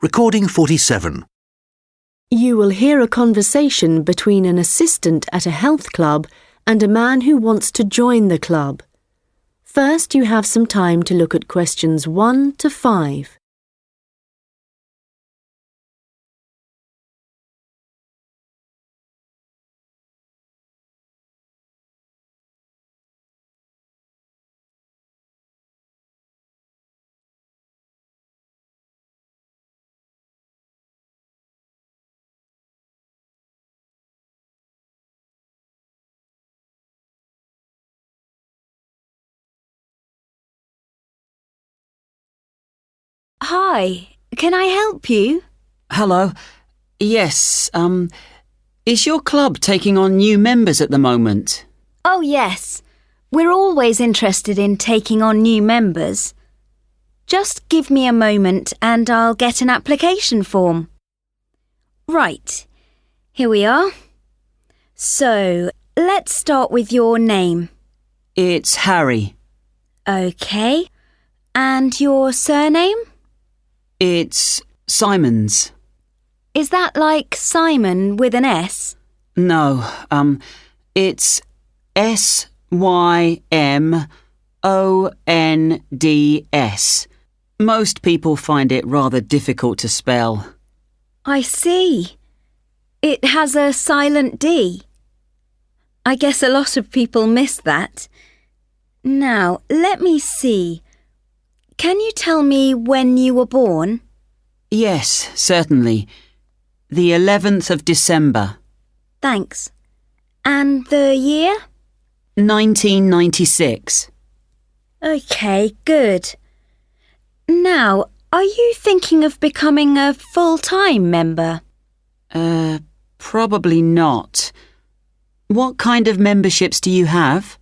Recording 47. You will hear a conversation between an assistant at a health club and a man who wants to join the club. First, you have some time to look at questions 1 to 5. Hi, can I help you? Hello. Yes, is your club taking on new members at the moment? Oh, yes. We're always interested in taking on new members. Just give me a moment and I'll get an application form. Right, here we are. So, let's start with your name. It's Harry. OK. And your surname? It's Simons. Is that like Simon with an S? No, it's Symonds. Most people find it rather difficult to spell. I see. It has a silent D. I guess a lot of people miss that. Now, let me see. Can you tell me when you were born? Yes, certainly. The 11th of December. Thanks. And the year? 1996. OK, good. Now, are you thinking of becoming a full-time member? Probably not. What kind of memberships do you have?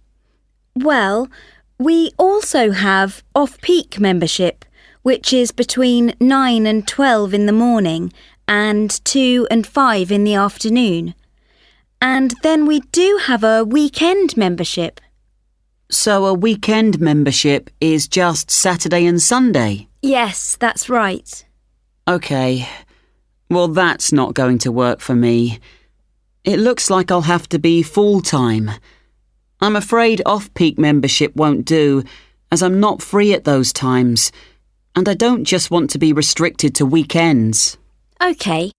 Well, we also have off-peak membership, which is between 9 and 12 in the morning and 2 and 5 in the afternoon. And then we do have a weekend membership. So a weekend membership is just Saturday and Sunday? Yes, that's right. OK. Well, that's not going to work for me. It looks like I'll have to be full-time. I'm afraid off-peak membership won't do, as I'm not free at those times, and I don't just want to be restricted to weekends. OK,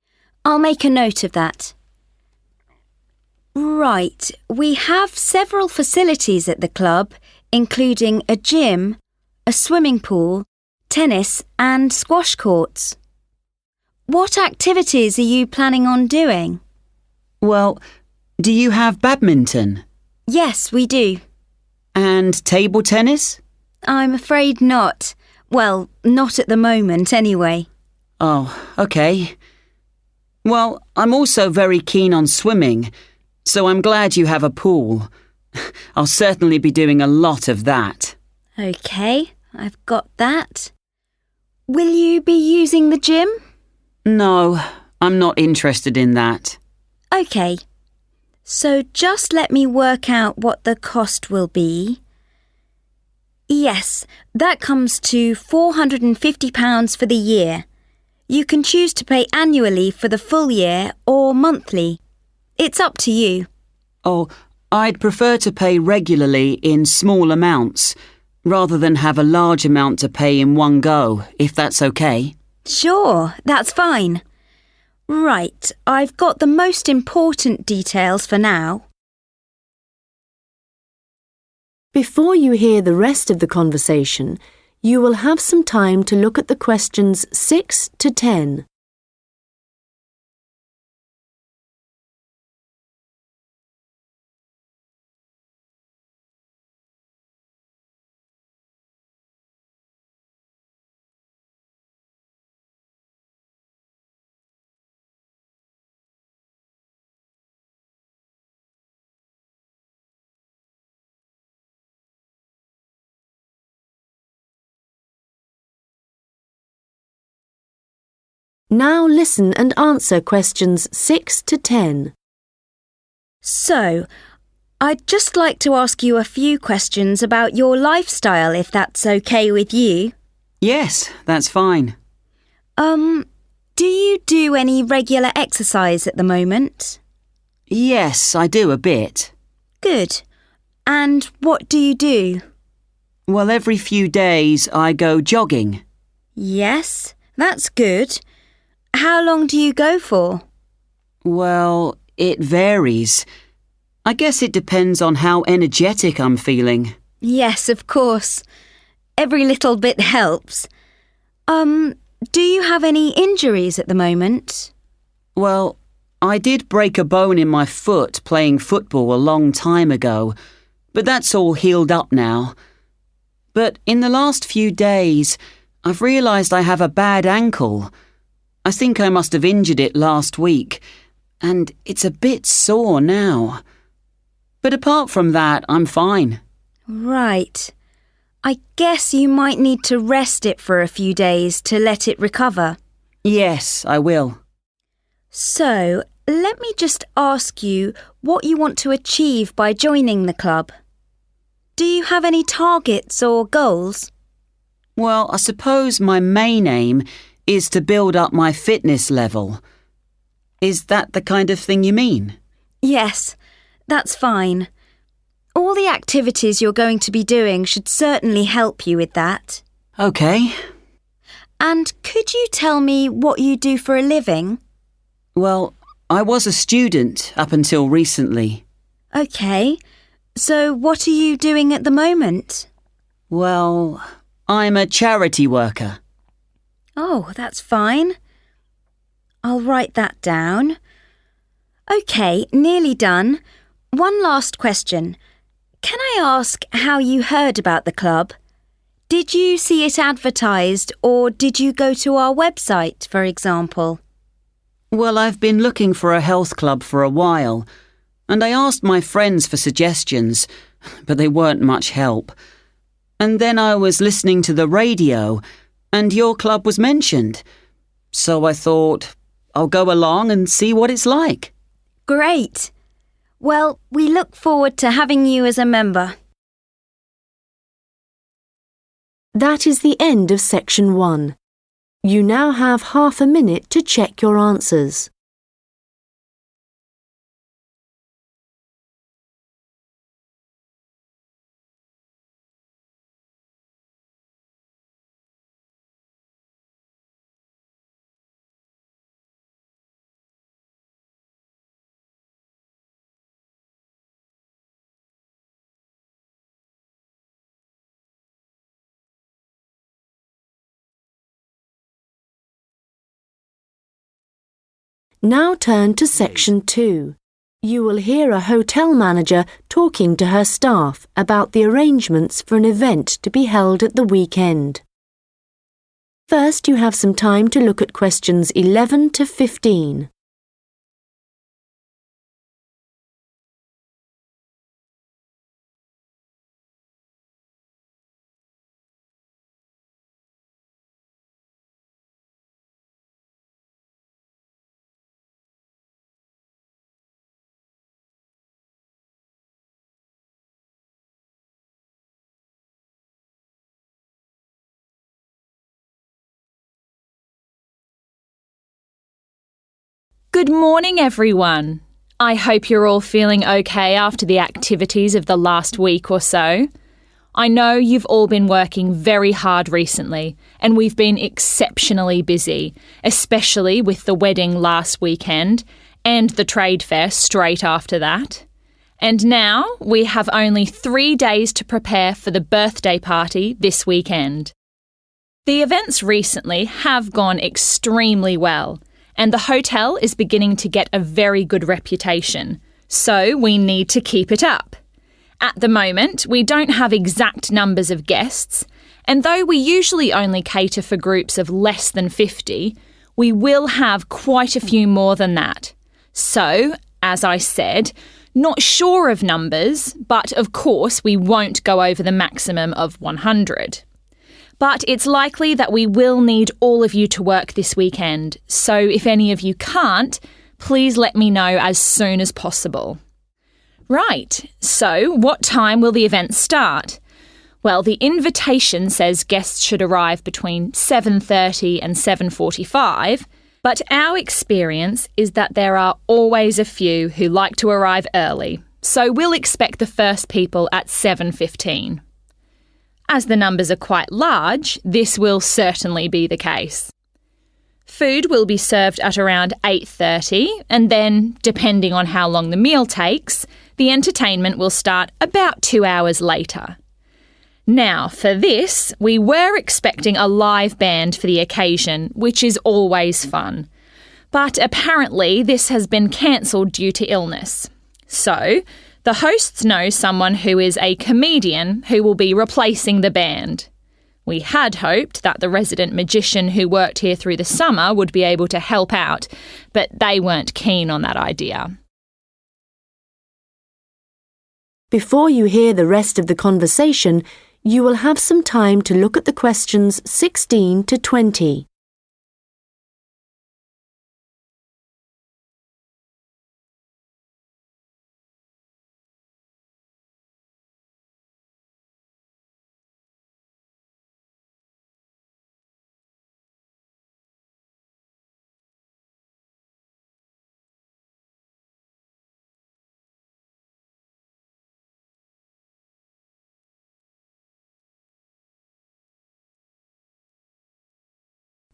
I'll make a note of that. Right, we have several facilities at the club, including a gym, a swimming pool, tennis and squash courts. What activities are you planning on doing? Well, do you have badminton? Yes, we do. And table tennis? I'm afraid not. Well, not at the moment, anyway. Oh, OK. Well, I'm also very keen on swimming, so I'm glad you have a pool. I'll certainly be doing a lot of that. OK, I've got that. Will you be using the gym? No, I'm not interested in that. OK. So just let me work out what the cost will be. Yes, that comes to £450 for the year. You can choose to pay annually for the full year or monthly. It's up to you. Oh, I'd prefer to pay regularly in small amounts, rather than have a large amount to pay in one go, if that's OK. Sure, that's fine. Right, I've got the most important details for now. Before you hear the rest of the conversation, you will have some time to look at the questions 6 to 10. Now listen and answer questions 6 to 10. So, I'd just like to ask you a few questions about your lifestyle, if that's OK with you. Yes, that's fine. do any regular exercise at the moment? Yes, I do a bit. Good. And what do you do? Well, every few days I go jogging. Yes, that's good. How long do you go for? Well, it varies. I guess it depends on how energetic I'm feeling. Yes, of course. Every little bit helps. Do you have any injuries at the moment? Well, I did break a bone in my foot playing football a long time ago, but that's all healed up now. But in the last few days, I've realised I have a bad ankle. I think I must have injured it last week, and it's a bit sore now. But apart from that, I'm fine. Right. I guess you might need to rest it for a few days to let it recover. Yes, I will. So, let me just ask you what you want to achieve by joining the club. Do you have any targets or goals? Well, I suppose my main aim is to build up my fitness level. Is that the kind of thing you mean? Yes, that's fine. All the activities you're going to be doing should certainly help you with that. OK. And could you tell me what you do for a living? Well, I was a student up until recently. OK. So what are you doing at the moment? Well, I'm a charity worker. Oh, that's fine. I'll write that down. OK, nearly done. One last question. Can I ask how you heard about the club? Did you see it advertised or did you go to our website, for example? Well, I've been looking for a health club for a while, and I asked my friends for suggestions, but they weren't much help. And then I was listening to the radio, and your club was mentioned. So I thought, I'll go along and see what it's like. Great. Well, we look forward to having you as a member. That is the end of section 1. You now have half a minute to check your answers. Now turn to section 2. You will hear a hotel manager talking to her staff about the arrangements for an event to be held at the weekend. First, you have some time to look at questions 11 to 15. Good morning, everyone. I hope you're all feeling okay after the activities of the last week or so. I know you've all been working very hard recently, and we've been exceptionally busy, especially with the wedding last weekend and the trade fair straight after that. And now we have only 3 days to prepare for the birthday party this weekend. The events recently have gone extremely well, and the hotel is beginning to get a very good reputation, so we need to keep it up. At the moment, we don't have exact numbers of guests, and though we usually only cater for groups of less than 50, we will have quite a few more than that. So, as I said, not sure of numbers, but of course we won't go over the maximum of 100. But it's likely that we will need all of you to work this weekend, so if any of you can't, please let me know as soon as possible. Right, so what time will the event start? Well, the invitation says guests should arrive between 7:30 and 7:45, But our experience is that there are always a few who like to arrive early, so we'll expect the first people at 7:15. As the numbers are quite large, this will certainly be the case. Food will be served at around 8:30, and then, depending on how long the meal takes, the entertainment will start about 2 hours later. Now, for this, we were expecting a live band for the occasion, which is always fun. But apparently this has been cancelled due to illness. So, the hosts know someone who is a comedian who will be replacing the band. We had hoped that the resident magician who worked here through the summer would be able to help out, but they weren't keen on that idea. Before you hear the rest of the conversation, you will have some time to look at the questions 16 to 20.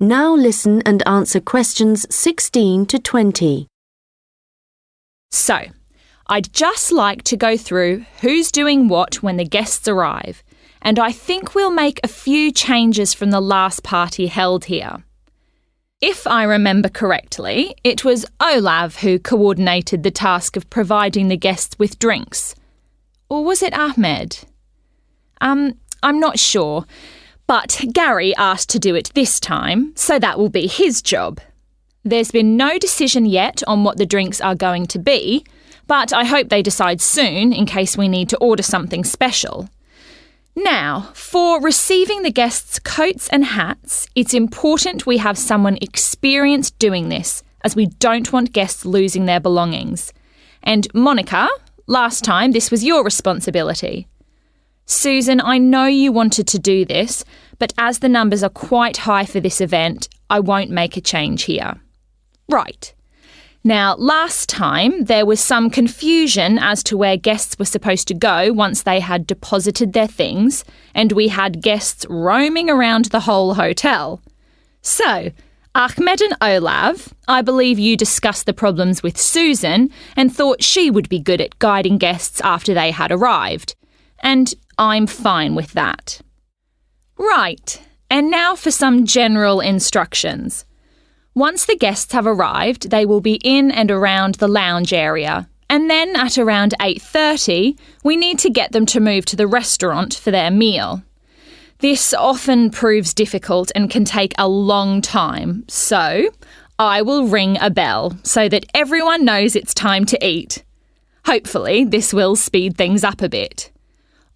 Now listen and answer questions 16 to 20. So, I'd just like to go through who's doing what when the guests arrive, and I think we'll make a few changes from the last party held here. If I remember correctly, it was Olav who coordinated the task of providing the guests with drinks. Or was it Ahmed? I'm not sure. But Gary asked to do it this time, so that will be his job. There's been no decision yet on what the drinks are going to be, but I hope they decide soon in case we need to order something special. Now, for receiving the guests' coats and hats, it's important we have someone experienced doing this, as we don't want guests losing their belongings. And Monica, last time this was your responsibility. Susan, I know you wanted to do this, but as the numbers are quite high for this event, I won't make a change here. Right. Now, last time there was some confusion as to where guests were supposed to go once they had deposited their things, and we had guests roaming around the whole hotel. So, Ahmed and Olav, I believe you discussed the problems with Susan and thought she would be good at guiding guests after they had arrived. And I'm fine with that. Right, and now for some general instructions. Once the guests have arrived, they will be in and around the lounge area, and then at around 8:30, we need to get them to move to the restaurant for their meal. This often proves difficult and can take a long time, so I will ring a bell so that everyone knows it's time to eat. Hopefully, this will speed things up a bit.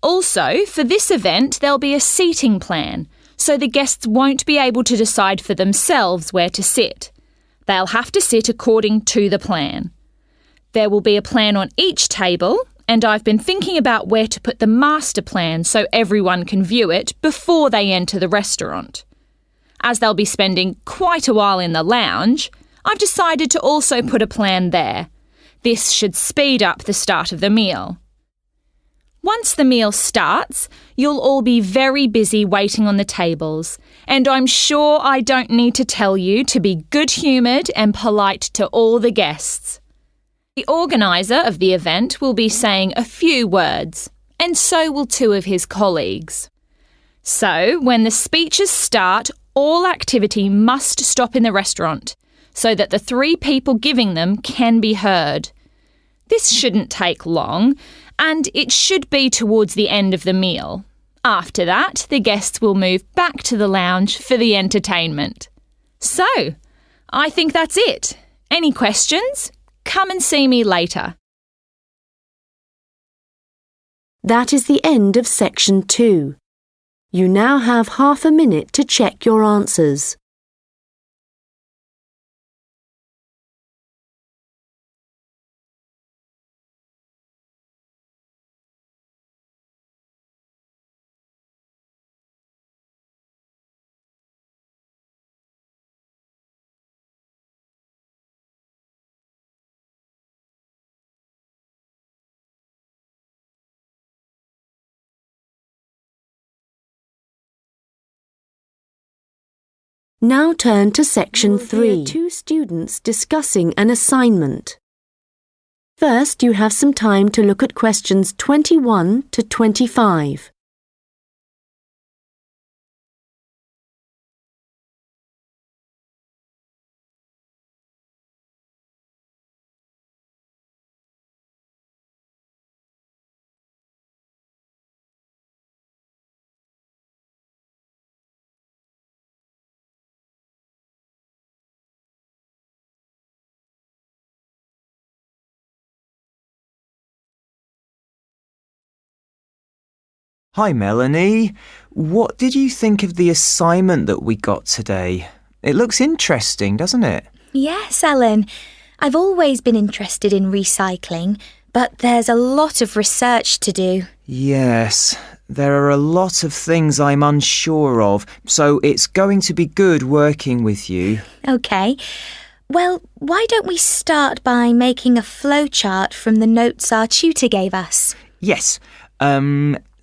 Also, for this event, there'll be a seating plan, so the guests won't be able to decide for themselves where to sit. They'll have to sit according to the plan. There will be a plan on each table, and I've been thinking about where to put the master plan so everyone can view it before they enter the restaurant. As they'll be spending quite a while in the lounge, I've decided to also put a plan there. This should speed up the start of the meal. Once the meal starts, you'll all be very busy waiting on the tables, and I'm sure I don't need to tell you to be good-humoured and polite to all the guests. The organiser of the event will be saying a few words, and so will two of his colleagues. So, when the speeches start, all activity must stop in the restaurant, so that the three people giving them can be heard. This shouldn't take long, and it should be towards the end of the meal. After that, the guests will move back to the lounge for the entertainment. So, I think that's it. Any questions? Come and see me later. That is the end of section 2. You now have half a minute to check your answers. Now turn to section 3. 2 Students discussing an assignment. First, you have some time to look at questions 21 to 25. Hi Melanie, what did you think of the assignment that we got today? It looks interesting, doesn't it? Yes, Ellen. I've always been interested in recycling, but there's a lot of research to do. Yes, there are a lot of things I'm unsure of, so it's going to be good working with you. OK. Well, why don't we start by making a flowchart from the notes our tutor gave us? Yes,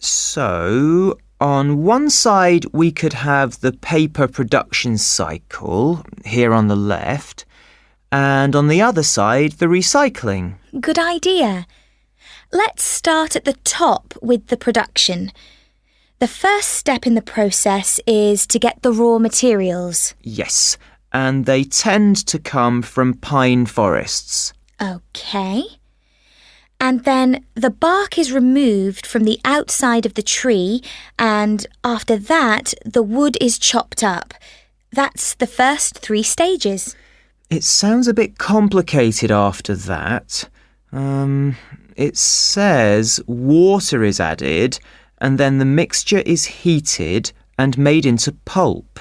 so on one side we could have the paper production cycle, here on the left, and on the other side the recycling. Good idea. Let's start at the top with the production. The first step in the process is to get the raw materials. Yes, and they tend to come from pine forests. OK. And then the bark is removed from the outside of the tree, and after that, the wood is chopped up. That's the first 3 stages. It sounds a bit complicated after that. It says water is added, and then the mixture is heated and made into pulp.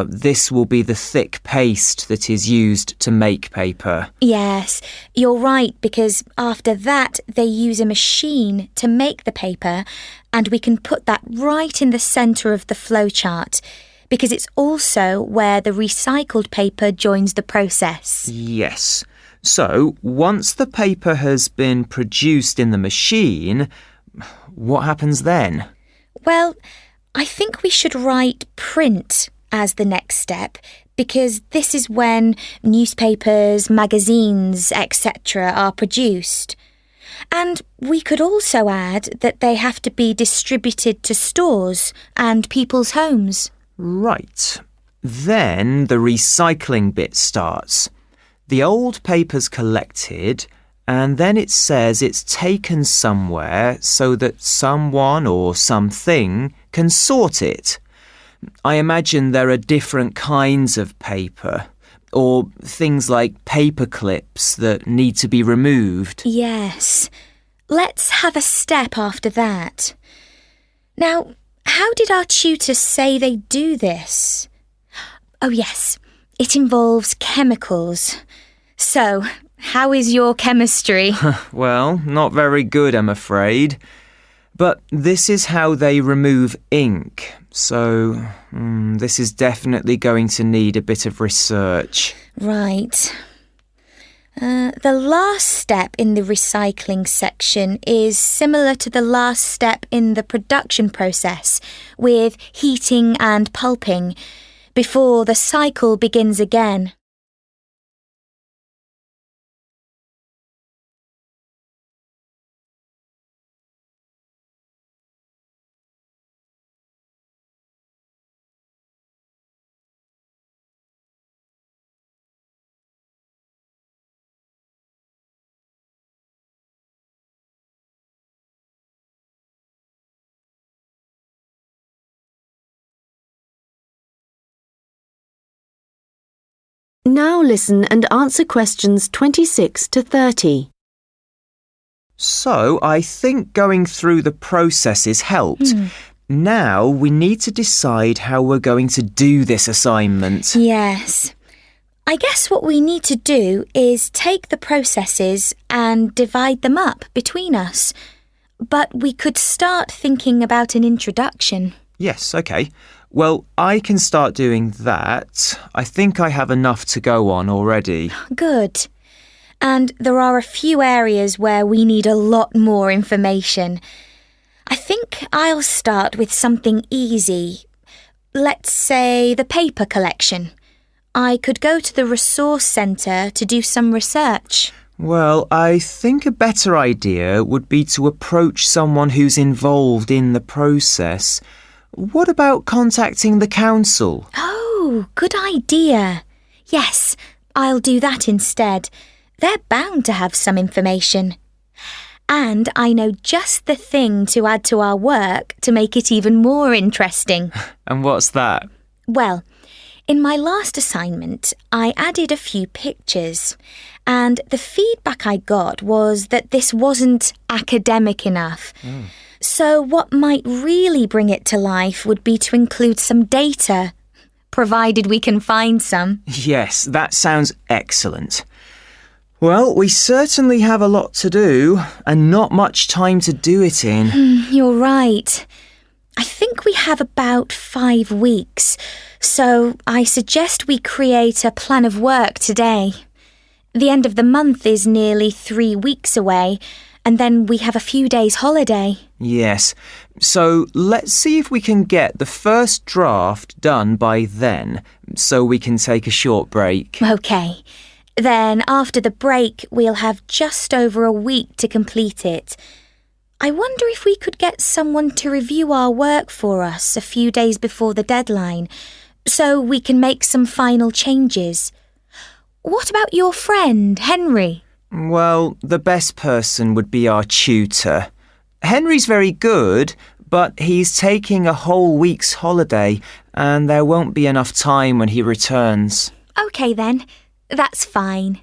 This will be the thick paste that is used to make paper. Yes, you're right, because after that they use a machine to make the paper, and we can put that right in the centre of the flowchart, because it's also where the recycled paper joins the process. Yes. So, once the paper has been produced in the machine, what happens then? Well, I think we should write print as the next step, because this is when newspapers, magazines, etc. are produced. And we could also add that they have to be distributed to stores and people's homes. Right. Then the recycling bit starts. The old paper's collected, and then it says it's taken somewhere so that someone or something can sort it. I imagine there are different kinds of paper, or things like paper clips that need to be removed. Yes. Let's have a step after that. Now, how did our tutor say they do this? Oh yes, it involves chemicals. So, how is your chemistry? Well, not very good, I'm afraid. But this is how they remove ink, so this is definitely going to need a bit of research. Right. The last step in the recycling section is similar to the last step in the production process, with heating and pulping, before the cycle begins again. Now listen and answer questions 26 to 30. So, I think going through the processes helped. Now we need to decide how we're going to do this assignment. Yes. I guess what we need to do is take the processes and divide them up between us. But we could start thinking about an introduction. Yes, OK. Well, I can start doing that. I think I have enough to go on already. Good. And there are a few areas where we need a lot more information. I think I'll start with something easy. let's say the paper collection. I could go to the resource centre to do some research. Well, I think a better idea would be to approach someone who's involved in the process. What about contacting the council? Oh, good idea. Yes, I'll do that instead. They're bound to have some information. And I know just the thing to add to our work to make it even more interesting. And what's that? Well, in my last assignment, I added a few pictures, and the feedback I got was that this wasn't academic enough. So what might really bring it to life would be to include some data, provided we can find some. Yes, that sounds excellent. Well, we certainly have a lot to do and not much time to do it in. You're right. I think we have about 5 weeks, so I suggest we create a plan of work today. The end of the month is nearly 3 weeks away, and then we have a few days holiday. Yes, so let's see if we can get the first draft done by then, so we can take a short break. OK. Then after the break, we'll have just over a week to complete it. I wonder if we could get someone to review our work for us a few days before the deadline, so we can make some final changes. What about your friend, Henry? Well, the best person would be our tutor. Henry's very good, but he's taking a whole week's holiday, and there won't be enough time when he returns. OK then, that's fine.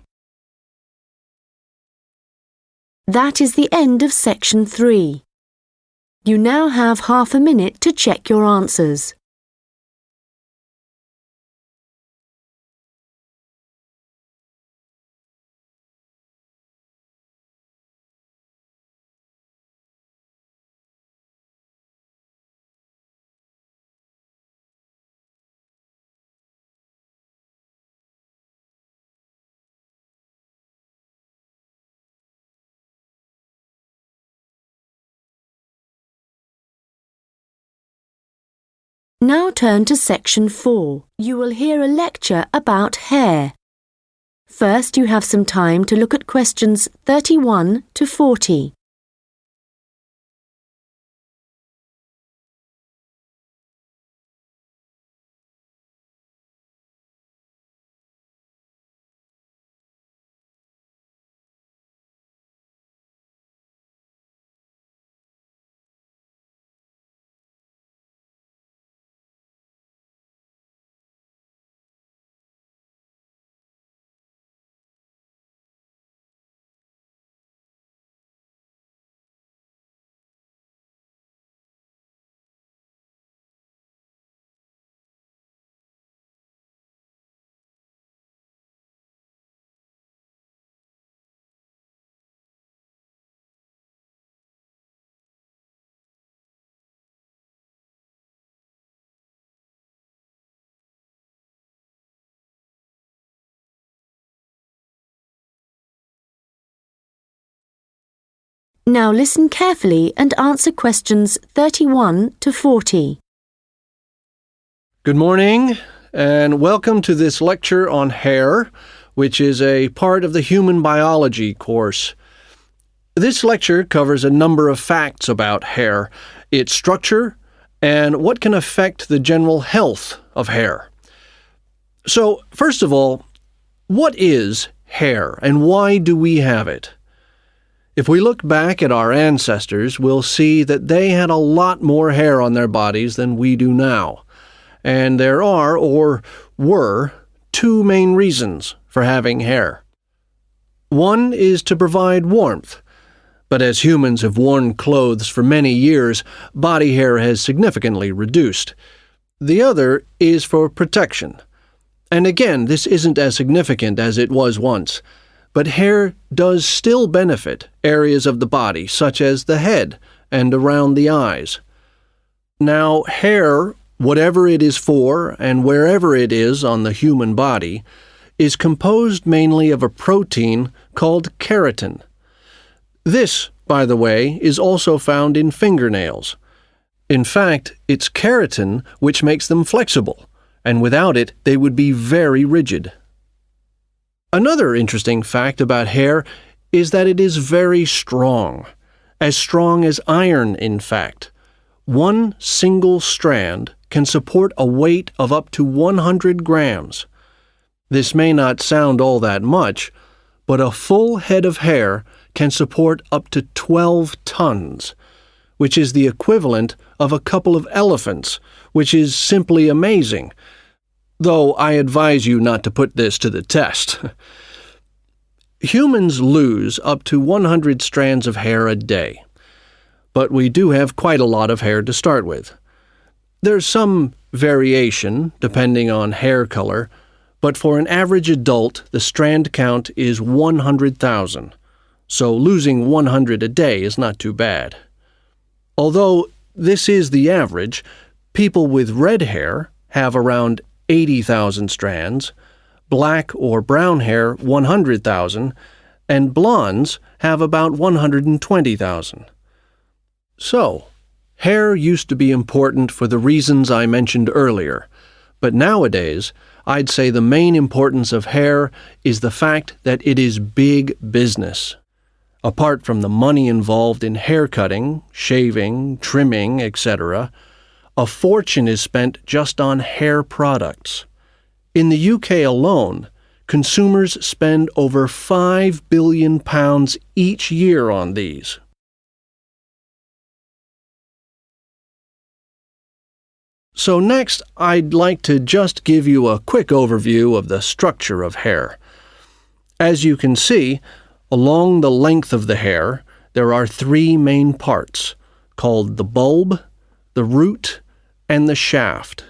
That is the end of section 3. You now have half a minute to check your answers. Now turn to section 4. You will hear a lecture about hair. First, you have some time to look at questions 31 to 40. Now listen carefully and answer questions 31 to 40. Good morning, and welcome to this lecture on hair, which is a part of the human biology course. This lecture covers a number of facts about hair, its structure, and what can affect the general health of hair. So, first of all, what is hair, and why do we have it? If we look back at our ancestors, we'll see that they had a lot more hair on their bodies than we do now. And there are, or were, 2 main reasons for having hair. One is to provide warmth, but as humans have worn clothes for many years, body hair has significantly reduced. The other is for protection. And again, this isn't as significant as it was once. But hair does still benefit areas of the body, such as the head and around the eyes. Now, hair, whatever it is for and wherever it is on the human body, is composed mainly of a protein called keratin. This, by the way, is also found in fingernails. In fact, it's keratin which makes them flexible, and without it they would be very rigid. Another interesting fact about hair is that it is very strong as iron, in fact. One single strand can support a weight of up to 100 grams. This may not sound all that much, but a full head of hair can support up to 12 tons, which is the equivalent of a couple of elephants, which is simply amazing, though I advise you not to put this to the test. Humans lose up to 100 strands of hair a day, but we do have quite a lot of hair to start with. There's some variation depending on hair color, but for an average adult, the strand count is 100,000, so losing 100 a day is not too bad. Although this is the average, people with red hair have around 80,000 strands, black or brown hair 100,000, and blondes have about 120,000. So, hair used to be important for the reasons I mentioned earlier, but nowadays I'd say the main importance of hair is the fact that it is big business. Apart from the money involved in hair cutting, shaving, trimming, etc., a fortune is spent just on hair products. In the UK alone, consumers spend over £5 billion each year on these. So next, I'd like to just give you a quick overview of the structure of hair. As you can see, along the length of the hair, there are three main parts, called the bulb, the root, and the shaft.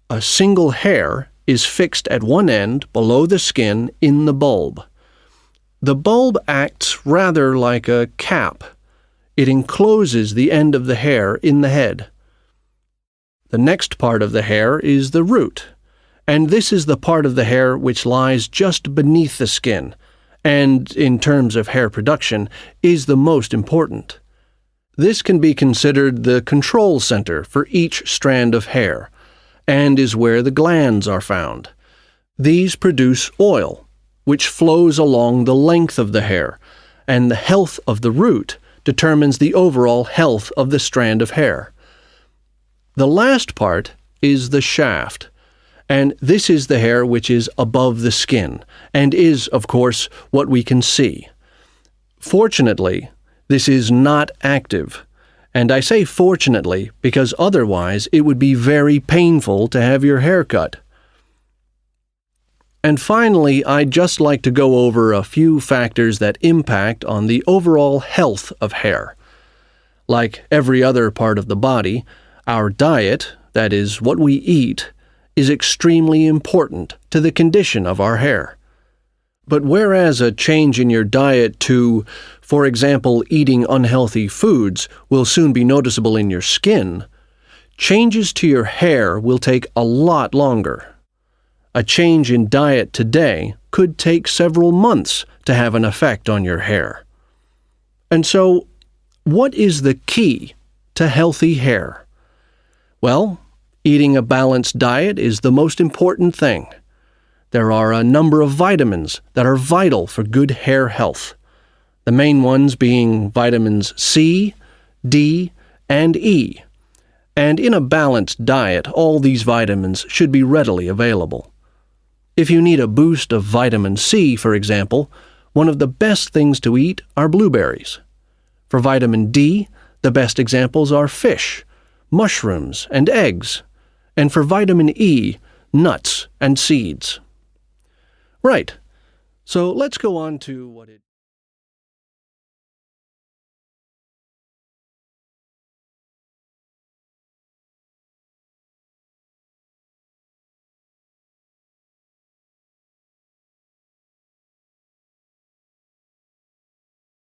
A single hair is fixed at one end below the skin in the bulb. The bulb acts rather like a cap. It encloses the end of the hair in the head. The next part of the hair is the root, and this is the part of the hair which lies just beneath the skin, and, in terms of hair production, is the most important. This can be considered the control center for each strand of hair, and is where the glands are found. These produce oil, which flows along the length of the hair, and the health of the root determines the overall health of the strand of hair. The last part is the shaft, and this is the hair which is above the skin, and is, of course, what we can see. Fortunately, this is not active, and I say fortunately because otherwise it would be very painful to have your hair cut. And finally, I'd just like to go over a few factors that impact on the overall health of hair. Like every other part of the body, our diet, that is, what we eat, is extremely important to the condition of our hair. But whereas a change in your diet to, for example, eating unhealthy foods will soon be noticeable in your skin, changes to your hair will take a lot longer. A change in diet today could take several months to have an effect on your hair. And so, what is the key to healthy hair? Well, eating a balanced diet is the most important thing. There are a number of vitamins that are vital for good hair health. The main ones being vitamins C, D, and E. And in a balanced diet, all these vitamins should be readily available. If you need a boost of vitamin C, for example, one of the best things to eat are blueberries. For vitamin D, the best examples are fish, mushrooms, and eggs. And for vitamin E, nuts and seeds. Right. So let's go on to what it